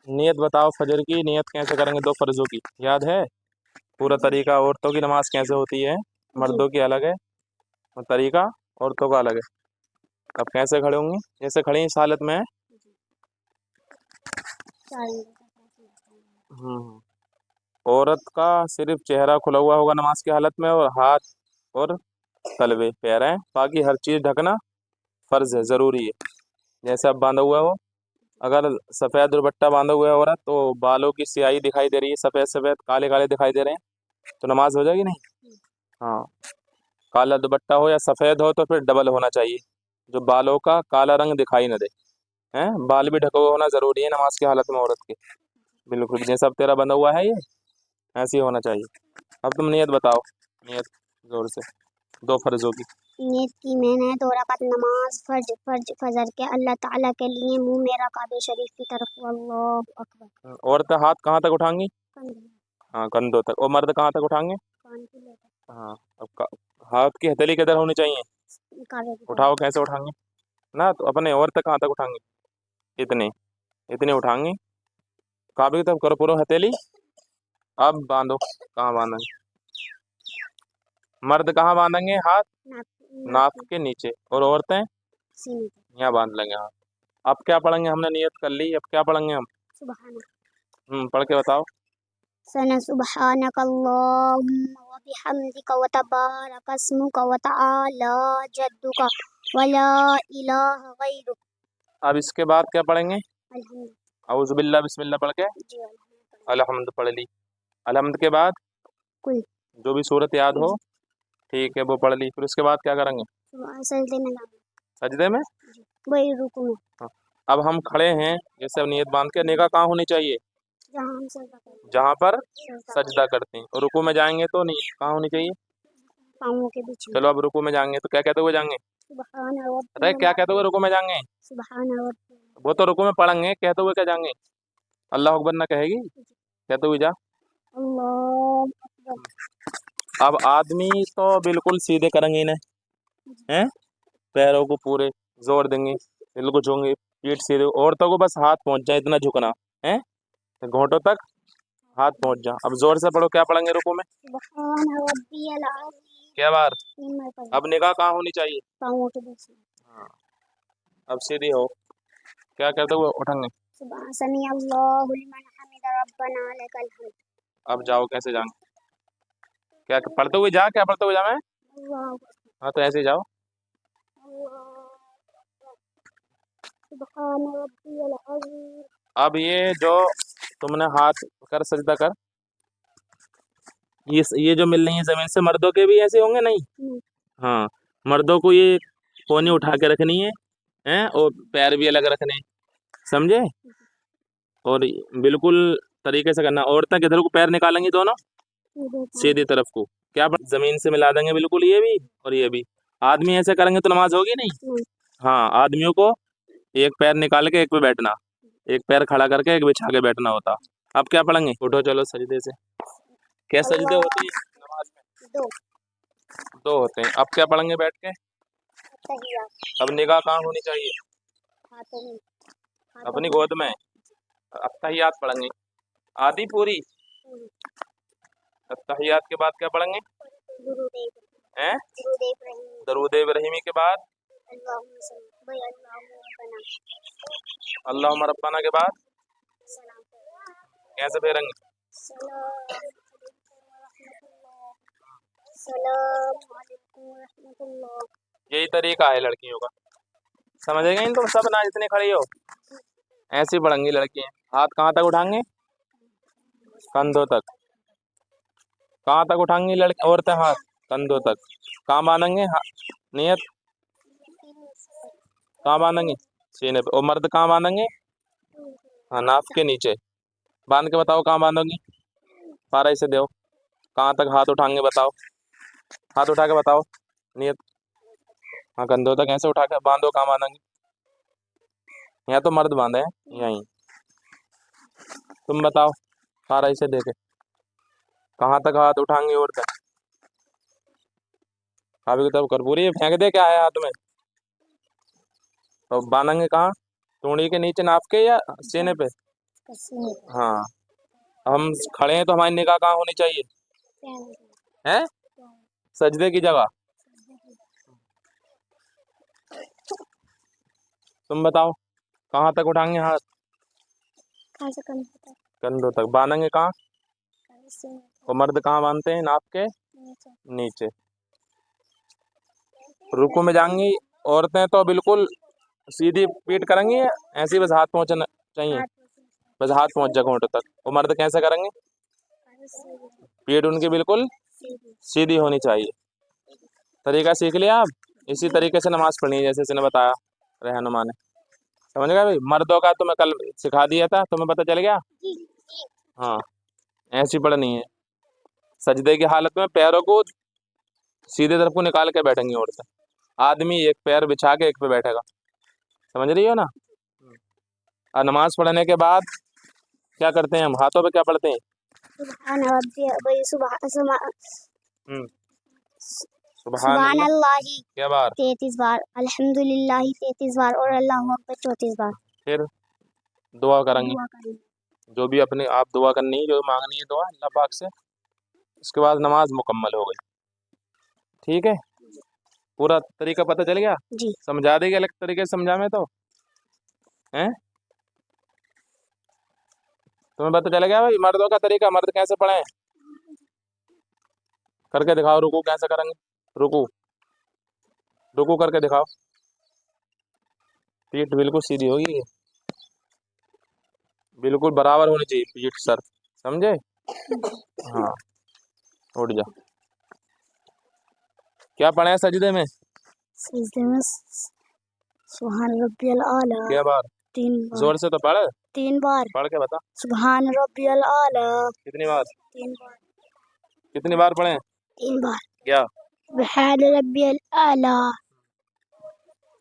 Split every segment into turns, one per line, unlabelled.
नियत बताओ फजर की नियत कैसे करेंगे, दो फर्जों की याद है पूरा
जी
तरीका? औरतों की नमाज कैसे होती है,
जी
मर्दों की अलग है और तरीका औरतों का अलग है। अब कैसे खड़े होंगे, जैसे खड़े हैं इस हालत में है।
सारी
हम्म। औरत का सिर्फ चेहरा खुला हुआ होगा नमाज की हालत में, और हाथ और तलवे पैर हैं, बाकी हर चीज ढकना फर्ज है, जरूरी है। जैसे अब बांधा हुआ हो, अगर सफेद दुपट्टा बांधा हुआ है औरत, तो बालों की स्याही दिखाई दे रही है, सफेद सफेद काले काले दिखाई दे रहे हैं, तो नमाज हो जाएगी नहीं? हाँ। काला दुपट्टा हो या सफेद हो तो फिर डबल होना चाहिए, जो बालों का काला रंग दिखाई न दे। हैं, बाल भी ढका हुआ होना जरूरी है नमाज की हालत में औरत के। बिल्कुल जैसा अब तेरा बंधा हुआ है ये, ऐसे ही होना चाहिए। अब तुम नियत बताओ, नियत जोर से, दो फर्जों की।
नियत की मैंने 2 रकात नमाज फजर के अल्लाह ताला के लिए, मुंह मेरा काबे शरीफ की तरफ, अल्लाह अकबर।
औरतें हाथ कहाँ तक उठाएंगी?
कंधे
हाँ, कंधों तक। और मर्द कहाँ तक उठाएंगे?
कान की लेकर
हाँ। अब हाथ की हथेली किधर होनी चाहिए?
काबे की तरफ।
उठाओ, कैसे उठाएंगे ना, तो अपने औरत कहाँ तक उठाएंगे? इतने, इतने उठाएंगे। काबे की तरफ करो पूरा हथेली। अब बांधो, कहाँ बांधेंगे? मर्द कहाँ बांधेंगे हाथ?
नाक
नाक
नाक
के नीचे। और औरतें
सीने पे।
यहाँ बांध लेंगे हाथ। अब क्या पढ़ेंगे, हमने नियत कर ली, अब क्या पढ़ेंगे हम?
सुबहान
पढ़ के बताओ।
सना सुबहानक अल्लाहुम्मा व बिहम्दिका व तबारक अस्मुका व तआला जद्दुका व ला इलाहा गैरुक।
अब इसके बाद क्या पढ़ेंगे?
अल्हम्दुलिल्लाह।
औज़ुबिल्लाह बिस्मिल्लाह पढ़ के
जी
अलहम्द पढ़ ली। अलहम्द के बाद
कुल
जो भी सूरत याद हो,
जी
ठीक है, वो पढ़ ली। फिर उसके बाद क्या करेंगे?
सुबह सजदे में जाना।
सजदे में।
जी वही रुकू में
हाँ। अब हम खड़े हैं, जैसे अब नियत बांध के, निगाह कहाँ होनी चाहिए?
जहाँ हम सजदा करते हैं।
जहाँ पर
सजदा कर
सजदा करते हैं। और रुकू में जाएंगे तो नहीं, कहाँ होनी चाहिए?
पाँवों के बीच में।
चलो अब रुकू में जाएंगे तो क्या कहते हुए जाएंगे?
सुबहान
अरे
रब्बियल
क्या कहते हुए रुकू में जाएंगे?
सुबहान रब्बियल।
वो तो रुकू में पढ़ेंगे, कहते हुए क्या जाएंगे? अल्लाह अकबर ना कहेगी, कहते हुए जा।
अल्लाह अकबर।
अब आदमी तो बिल्कुल सीधे करेंगे इन्हें, हैं, पैरों को पूरे जोर देंगे, बिल्कुल झुकेंगे, पीठ सीधे। औरतों को बस हाथ पहुंच जाए इतना झुकना है, घोटों तक हाथ पहुंच जा। अब जोर से पढ़ो, क्या पढ़ेंगे रुकू में?
सुबहान रब्बियल अज़ीम।
क्या बार?
3 बार पढ़।
अब निगाह कहाँ होनी चाहिए?
पाँवों के बीच में।
हाँ। अब सीधी हो, क्या कहते हुए उठेंगे?
सुबह समी अल्लाहु लिमन हमिदा रब्बना लकल हम्द।
अब जाओ, कैसे जाएंगे? क्या पढ़ते हुए जा, क्या पढ़ते हुए जा मैं?
अल्लाहु
हाँ, तो ऐसे ही जाओ।
अल्लाह सुबहान रब्बियल अज़ीम।
अब ये जो तुमने हाथ कर सजदा कर, ये जो मिल रही है जमीन से, मर्दों के भी ऐसे होंगे नहीं? हाँ। मर्दों को ये कोनी उठा के रखनी है, हैं, और पैर भी अलग रखने हैं, समझे? और बिल्कुल तरीके से करना। औरतें किधर को पैर निकालेंगी, दोनों सीधी तरफ को। क्या जमीन से मिला देंगे बिल्कुल, ये भी और ये भी। आदमी ऐसे करेंगे तो नमाज होगी नहीं। हाँ, आदमियों को एक पैर निकाल के एक पे बैठना, एक पैर खड़ा करके एक बिछा के बैठना होता। अब क्या पढ़ेंगे, उठो चलो सजदे से। क्या सजदे होते हैं नमाज में?
दो
दो होते हैं। अब क्या पढ़ेंगे बैठ के?
तहिया
अब निगाह कहाँ होनी चाहिए?
हाथों में
अपनी गोद में। अत्तहियात पढ़ेंगे, आधी पूरी। अत्तहियात के बाद क्या पढ़ेंगे?
गुरुदेव
हैं,
गुरुदेव रहीम।
दरूद इब्राहिमी के बाद
अल्लाहुम्मा सल्ली भाई अल्लाहुम्मा
अल्लाहुम्मा रब्बाना के बाद
सलाम
कैसे फेरेंगे?
सलाम सलाम अलैकुम व रहमतुल्लाह।
यही तरीका है लड़कियों का, समझेगा इन तुम सब ना, जितने खड़ी हो ऐसे ही पढ़ेंगी लड़कियां। हाथ कहाँ तक उठाएंगे? कंधों तक। कहाँ तक उठाएंगी लड़की औरतें हाथ? कंधों तक। कहाँ बांधेंगे नियत? कहाँ बांधेंगे? सीने पे। और मर्द कहाँ बांधेंगे? हाँ, नाफ के नीचे। बांध के बताओ कहाँ बांधोगी, पारा इसे दो, कहाँ तक हाथ उठाएंगे बताओ, हाथ उठा के बताओ नियत। हाँ, कंधों तक। ऐसे उठा के बांधो, कहाँ बांधेंगे? यहाँ तो मर्द बांधे हैं यहीं, तुम बताओ पारा इसे देके कहाँ तक हाथ उठाएंगी औरतें? अभी तब कर पूरी फेंक दे, क्या है हाथ में? तो बांधेंगे कहाँ? तूड़ी के नीचे नाप के या सीने पे? हाँ, हम खड़े हैं तो हमारी निगाह कहाँ होनी चाहिए? हैं? सजदे की जगह। तुम बताओ, कहाँ तक उठाएंगे हाथ?
कहाँ से कंधे तक?
कंधों तक। बांधेंगे कहाँ? और मर्द कहाँ बांधते हैं नाप के?
नीचे।
नीचे। रुकू में जाएंगी औरतें तो बिल्कुल सीधी पीठ करेंगी, ऐसे ही बस हाथ पहुंचना चाहिए, बस हाथ पहुंच जाए घुटने तक। और मर्द कैसे करेंगे? पीठ उनकी बिल्कुल सीधी होनी चाहिए। तरीका सीख लिया आप? इसी तरीके से नमाज पढ़नी है जैसे इसने बताया रहनुमा ने। समझ गए भाई? मर्दों का तो मैं कल सिखा दिया था, तुम्हें पता चल गया? हाँ, ऐसी पढ़नी है। सजदे की हालत में पैरों को सीधे तरफ को निकाल के बैठेंगी औरतें। आदमी एक पैर बिछा के एक पे बैठेगा। समझ रही हो ना? और नमाज पढ़ने के बाद क्या करते हैं हम? हाथों पे क्या पढ़ते हैं? हम्म
सुभान अल्लाह
क्या बार?
33 बार, अल्हम्दुलिल्लाह 33 बार और अल्लाहु अकबर 34 बार।
फिर दुआ करेंगे,
दुआ करें।
जो भी अपने आप दुआ करनी है, जो मांगनी है दुआ अल्लाह पाक से। उसके बाद नमाज मुकम्मल हो गई। ठीक है, पूरा तरीका पता चल गया?
जी।
समझा देगी अलग तरीके से समझा में तो हैं? तुम्हें पता चल गया भाई मर्दों का तरीका? मर्द कैसे पढ़े करके दिखाओ। रुकू कैसे करेंगे? रुकू, रुकू करके दिखाओ। पीठ बिल्कुल सीधी होगी, बिल्कुल बराबर होनी चाहिए पीठ सर। समझे? हाँ, उठ जा। क्या पढ़े हैं सजदे में?
सजदे में सुभान रब्बियल आला
क्या बार?
3 बार।
जोर से तो पढ़।
3 बार।
पढ़ के बता।
सुभान रब्बियल आला
कितनी बार?
3 बार।
कितनी बार पढ़े?
3 बार।
क्या?
सुभान रब्बियल आला।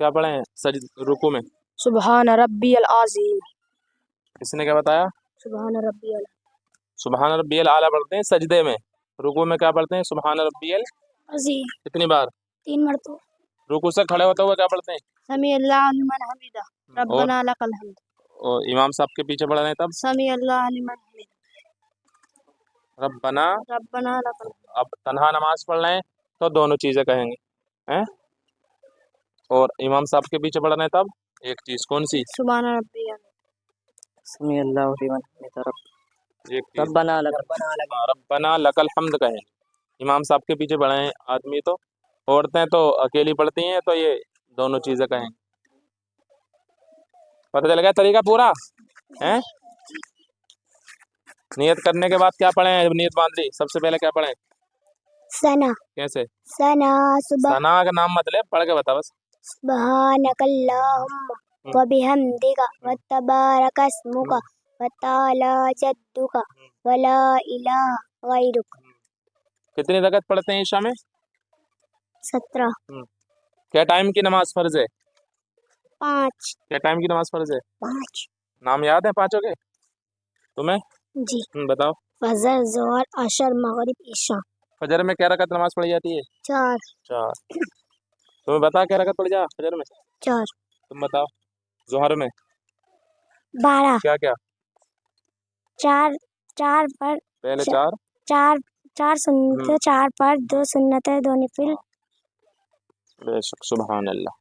क्या पढ़े हैं सज रुकू में?
सुभान रब्बियल आज़ीम।
किसने क्या बताया?
सुभान रब्बियल
सुबहान रब्बियल आला पढ़ते हैं सजदे में। रुकू में क्या पढ़ते हैं? सुबहान रब्बियल।
अज़ीम।
कितनी बार?
3 मरतबा।
रुकू से खड़े होते हुए क्या पढ़ते हैं?
समी अल्लाह लिमन हमीदा
और
रब्बना लकल हम्द।
इमाम साहब के पीछे पढ़ रहे हैं तब?
समी अल्लाह लिमन हमीदा
रब्बना।
रब्बना लकल हम्द।
अब तन्हा नमाज पढ़ रहे हैं तो दोनों चीजें कहेंगे हैं? और इमाम साहब के पीछे पढ़ रहे हैं तब एक चीज कौन सी?
सुभान रब्बियल समी अल्लाह लिमन हमीदा
एक चीज
रब्बना
रब्बना लकल हम्द कहें। इमाम साहब के पीछे पढ़े हैं आदमी तो। औरतें तो अकेली पढ़ती हैं तो ये दोनों चीजें कहें। पता चल गया तरीका पूरा है? नियत करने के बाद क्या पढ़े हैं? जब नियत बांध ली सबसे पहले क्या पढ़े?
सना।
कैसे?
सना सुबह
सना का नाम मत ले, पढ़ के बता बस।
सुब्हानकल्लाहुम्मा व बिहम्दिका व तबारक अस्मुका व तआला जद्दुका व ला इलाहा गैरुक।
कितनी रकत पढ़ते हैं ईशा में?
17।
क्या टाइम की नमाज फर्ज है?
5।
क्या टाइम की नमाज फर्ज है?
5।
नाम याद है पांचों के तुम्हें?
जी।
बताओ।
फजर ज़ोहर असर मगरिब ईशा।
फजर में क्या रकत नमाज पढ़ी जाती है?
4।
4। तुम्हें बता क्या रकत पढ़ जा फजर में?
4।
तुम बताओ। जोहर में
12।
क्या क्या?
4 4 पर
पहले 4।
4 4 सुन्नतें 4 पर 2 सुन्नतें 2 नफिल।
बेशक, सुभान अल्लाह।